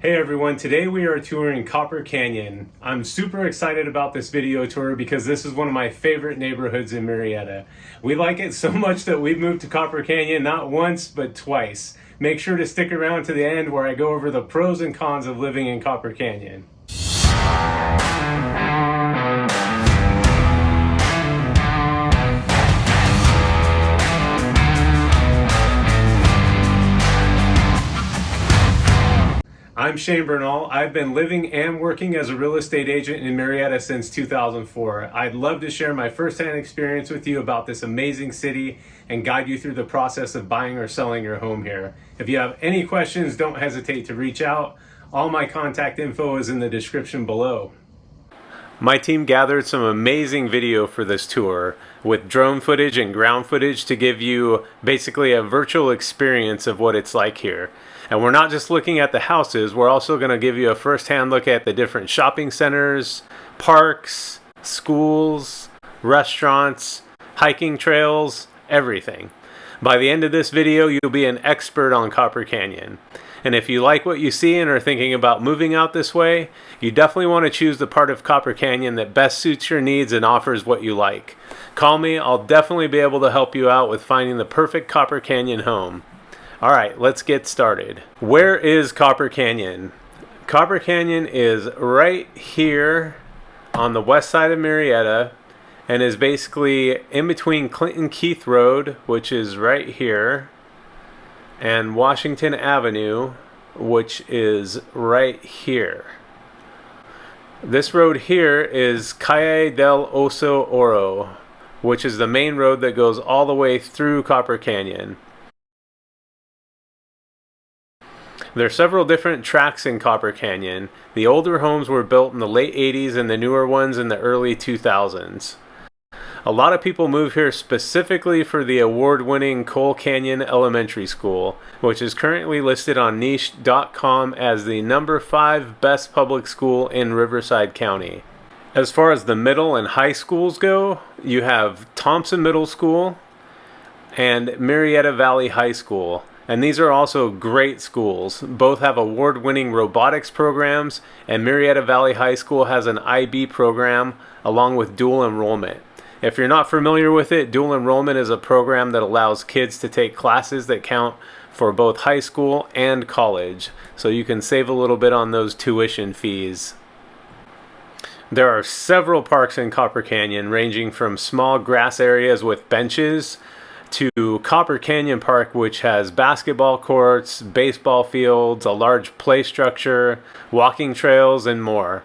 Hey everyone, today we are touring Copper Canyon. I'm super excited about this video tour because this is one of my favorite neighborhoods in Murrieta. We like it so much that we've moved to Copper Canyon not once but twice. Make sure to stick around to the end where I go over the pros and cons of living in Copper Canyon. I'm Bernal. I've been living and working as a real estate agent in Murrieta since 2004. I'd love to share my firsthand experience with you about this amazing city and guide you through the process of buying or selling your home here. If you have any questions, don't hesitate to reach out. All my contact info is in the description below. My team gathered some amazing video for this tour with drone footage and ground footage to give you basically a virtual experience of what it's like here. And we're not just looking at the houses, we're also going to give you a first-hand look at the different shopping centers, parks, schools, restaurants, hiking trails, everything. By the end of this video, you'll be an expert on Copper Canyon. And if you like what you see and are thinking about moving out this way, you definitely want to choose the part of Copper Canyon that best suits your needs and offers what you like. Call me, I'll definitely be able to help you out with finding the perfect Copper Canyon home. All right, let's get started. Where is Copper Canyon? Copper Canyon is right here on the west side of Murrieta and is basically in between Clinton Keith Road, which is right here, and Washington Avenue, which is right here. This road here is Calle del Oso Oro, which is the main road that goes all the way through Copper Canyon. There are several different tracks in Copper Canyon. The older homes were built in the late 80s and the newer ones in the early 2000s. A lot of people move here specifically for the award-winning Cole Canyon Elementary School, which is currently listed on niche.com as the #5 best public school in Riverside County. As far as the middle and high schools go, you have Thompson Middle School and Murrieta Valley High School. And these are also great schools. Both have award-winning robotics programs, and Murrieta Valley High School has an IB program along with dual enrollment. If you're not familiar with it, dual enrollment is a program that allows kids to take classes that count for both high school and college, so you can save a little bit on those tuition fees. There are several parks in Copper Canyon, ranging from small grass areas with benches to Copper Canyon Park, which has basketball courts, baseball fields, a large play structure, walking trails, and more.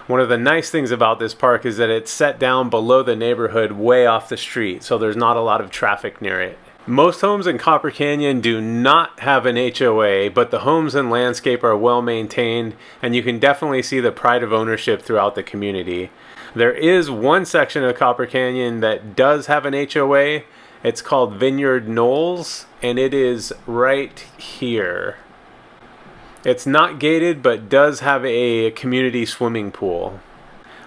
One of the nice things about this park is that it's set down below the neighborhood way off the street, so there's not a lot of traffic near it. Most homes in Copper Canyon do not have an HOA, but the homes and landscape are well maintained, and you can definitely see the pride of ownership throughout the community. There is one section of Copper Canyon that does have an HOA. It's called Vineyard Knolls, and it is right here. It's not gated, but does have a community swimming pool.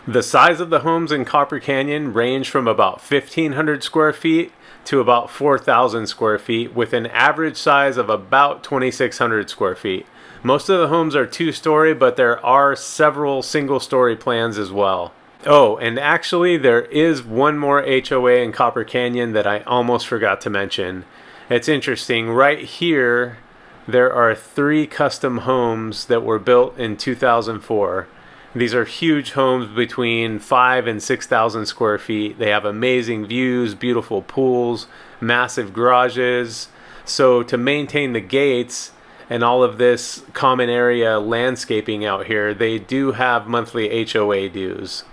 The size of the homes in Copper Canyon range from about 1,500 square feet to about 4,000 square feet, with an average size of about 2,600 square feet. Most of the homes are two-story, but there are several single-story plans as well. Oh, and actually there is one more HOA in Copper Canyon that I almost forgot to mention. It's interesting, right here there are 3 custom homes that were built in 2004. These are huge homes between 5,000 and 6,000 square feet. They have amazing views, beautiful pools, massive garages. So to maintain the gates and all of this common area landscaping out here, they do have monthly HOA dues.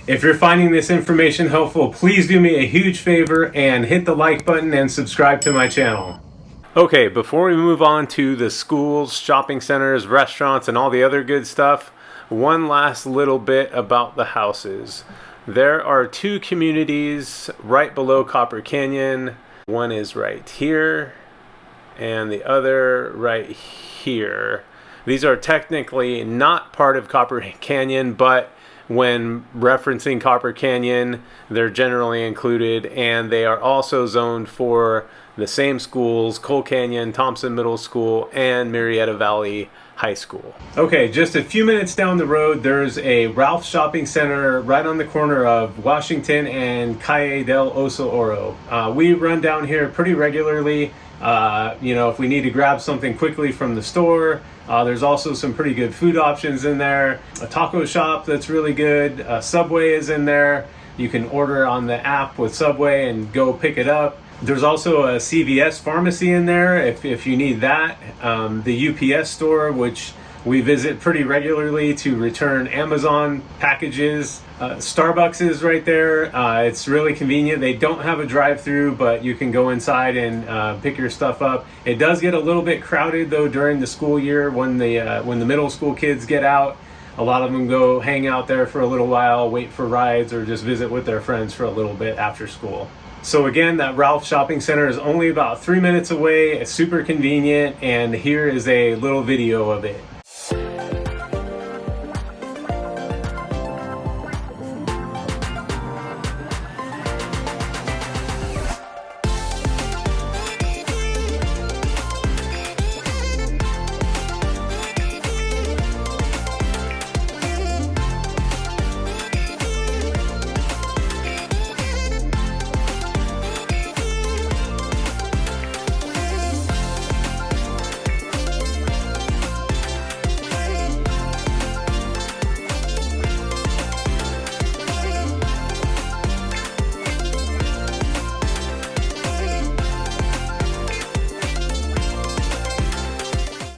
If you're finding this information helpful, please do me a huge favor and hit the like button and subscribe to my channel. Okay, before we move on to the schools, shopping centers, restaurants, and all the other good stuff, one last little bit about the houses. There are 2 communities right below Copper Canyon. One is right here, and the other right here. These are technically not part of Copper Canyon, but when referencing Copper Canyon, they're generally included, and they are also zoned for the same schools, Cole Canyon, Thompson Middle School, and Murrieta Valley High School. Okay, just a few minutes down the road, there's a Ralph's Shopping Center right on the corner of Washington and Calle del Oso Oro. We run down here pretty regularly. If we need to grab something quickly from the store. There's also some pretty good food options in there. A taco shop that's really good. Subway is in there. You can order on the app with Subway and go pick it up. There's also a CVS pharmacy in there if you need that. The UPS store, which we visit pretty regularly to return Amazon packages. Starbucks is right there. It's really convenient. They don't have a drive-through, but you can go inside and pick your stuff up. It does get a little bit crowded though during the school year when the middle school kids get out. A lot of them go hang out there for a little while, wait for rides, or just visit with their friends for a little bit after school. So again, that Ralph Shopping Center is only about 3 minutes away. It's super convenient, and here is a little video of it.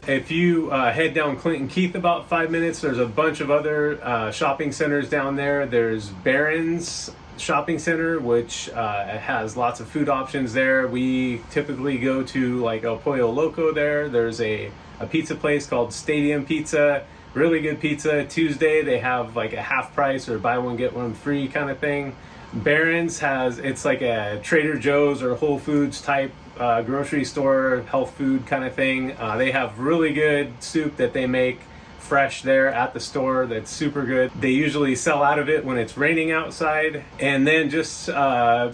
If you head down Clinton Keith about 5 minutes, there's a bunch of other shopping centers down there. There's Barron's Shopping Center, which has lots of food options there. We typically go to like El Pollo Loco there. There's a pizza place called Stadium Pizza. Really good pizza. Tuesday they have like a half price or buy one get one free kind of thing. Barron's it's like a Trader Joe's or Whole Foods type grocery store, health food kind of thing. They have really good soup that they make fresh there at the store that's super good. They usually sell out of it when it's raining outside. And then just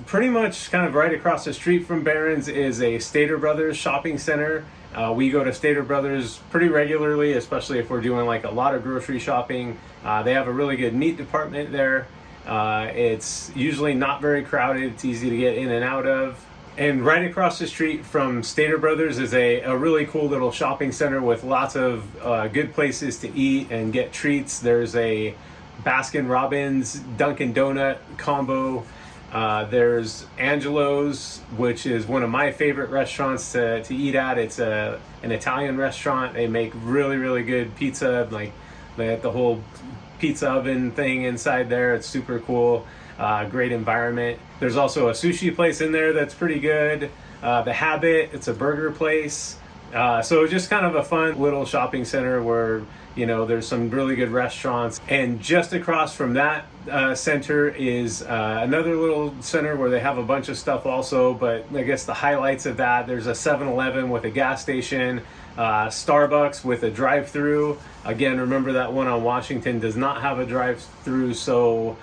pretty much kind of right across the street from Barron's is a Stater Brothers shopping center. We go to Stater Brothers pretty regularly, especially if we're doing like a lot of grocery shopping. They have a really good meat department there. It's usually not very crowded. It's easy to get in and out of. And right across the street from Stater Brothers is a really cool little shopping center with lots of good places to eat and get treats. There's a Baskin Robbins Dunkin' Donut combo. There's Angelo's, which is one of my favorite restaurants to eat at. It's an Italian restaurant. They make really, really good pizza. Like they have the whole pizza oven thing inside there. It's super cool. Great environment. There's also a sushi place in there that's pretty good. The Habit, it's a burger place. So just kind of a fun little shopping center where, there's some really good restaurants. And just across from that center is another little center where they have a bunch of stuff also. But I guess the highlights of that, there's a 7-Eleven with a gas station, Starbucks with a drive-through. Again, remember that one on Washington does not have a drive-through, so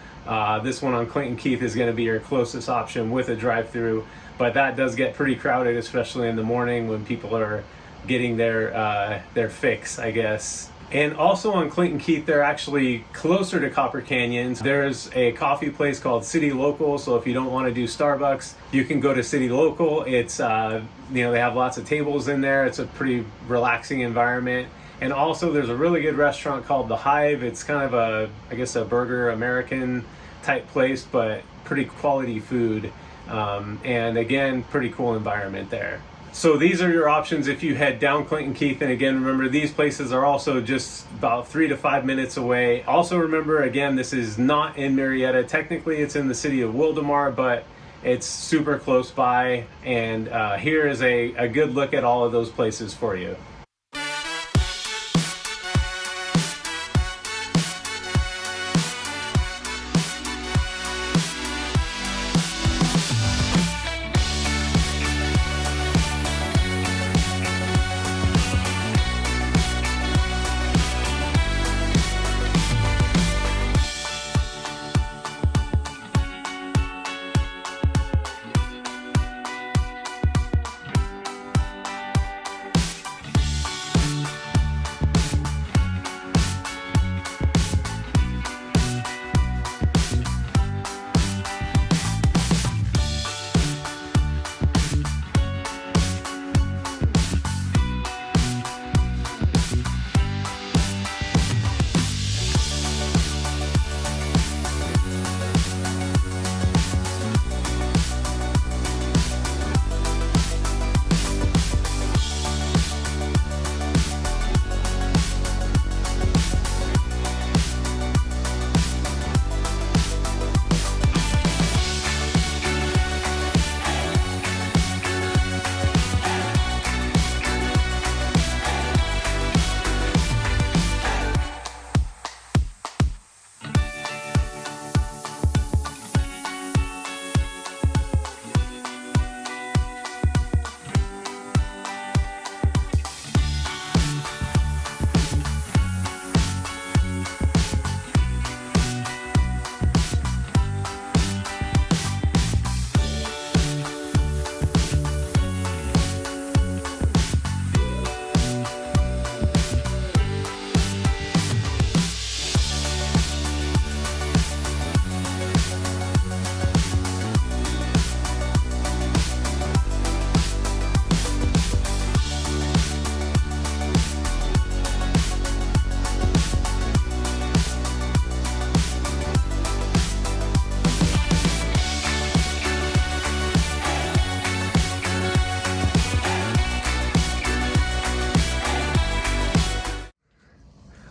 this one on Clinton Keith is going to be your closest option with a drive-through, but that does get pretty crowded, especially in the morning when people are getting their fix, I guess. And also on Clinton Keith, they're actually closer to Copper Canyons. There's a coffee place called City Local, so if you don't want to do Starbucks, you can go to City Local. It's they have lots of tables in there. It's a pretty relaxing environment. And also there's a really good restaurant called The Hive. It's kind of a burger American type place, but pretty quality food. And again, pretty cool environment there. So these are your options if you head down Clinton Keith. And again, remember, these places are also just about 3 to 5 minutes away. Also remember, again, this is not in Murrieta. Technically, it's in the city of Wildomar, but it's super close by. And here is a good look at all of those places for you.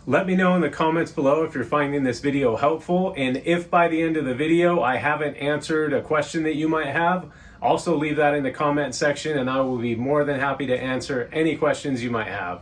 Let me know in the comments below if you're finding this video helpful, and if by the end of the video I haven't answered a question that you might have, also leave that in the comment section and I will be more than happy to answer any questions you might have.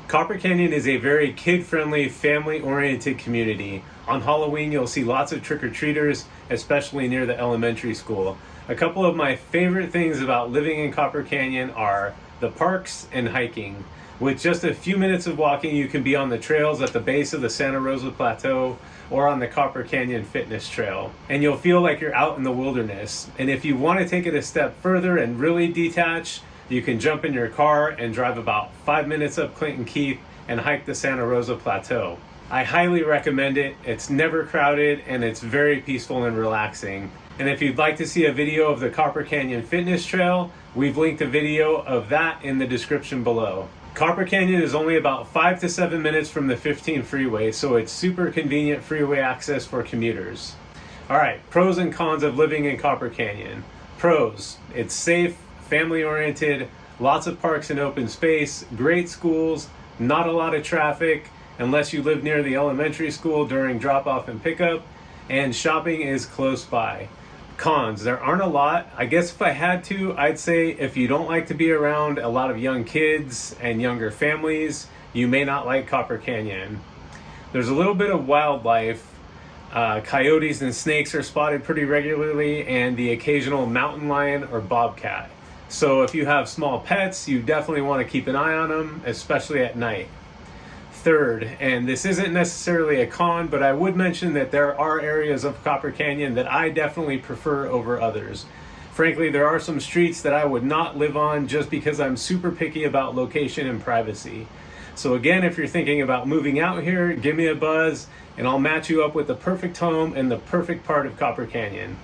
Copper Canyon is a very kid-friendly, family-oriented community. On Halloween, you'll see lots of trick-or-treaters, especially near the elementary school. A couple of my favorite things about living in Copper Canyon are the parks and hiking. With just a few minutes of walking, you can be on the trails at the base of the Santa Rosa Plateau or on the Copper Canyon Fitness Trail. And you'll feel like you're out in the wilderness. And if you want to take it a step further and really detach, you can jump in your car and drive about 5 minutes up Clinton Keith and hike the Santa Rosa Plateau. I highly recommend it. It's never crowded and it's very peaceful and relaxing. And if you'd like to see a video of the Copper Canyon Fitness Trail, we've linked a video of that in the description below. Copper Canyon is only about 5 to 7 minutes from the 15 freeway, so it's super convenient freeway access for commuters. Alright, pros and cons of living in Copper Canyon. Pros: it's safe, family-oriented, lots of parks and open space, great schools, not a lot of traffic unless you live near the elementary school during drop-off and pickup, and shopping is close by. Cons: there aren't a lot. I guess if I had to, I'd say if you don't like to be around a lot of young kids and younger families, you may not like Copper Canyon. There's a little bit of wildlife. Coyotes and snakes are spotted pretty regularly, and the occasional mountain lion or bobcat. So if you have small pets, you definitely want to keep an eye on them, especially at night. Third, and this isn't necessarily a con, but I would mention that there are areas of Copper Canyon that I definitely prefer over others. Frankly, there are some streets that I would not live on just because I'm super picky about location and privacy. So again, if you're thinking about moving out here, give me a buzz and I'll match you up with the perfect home in the perfect part of Copper Canyon.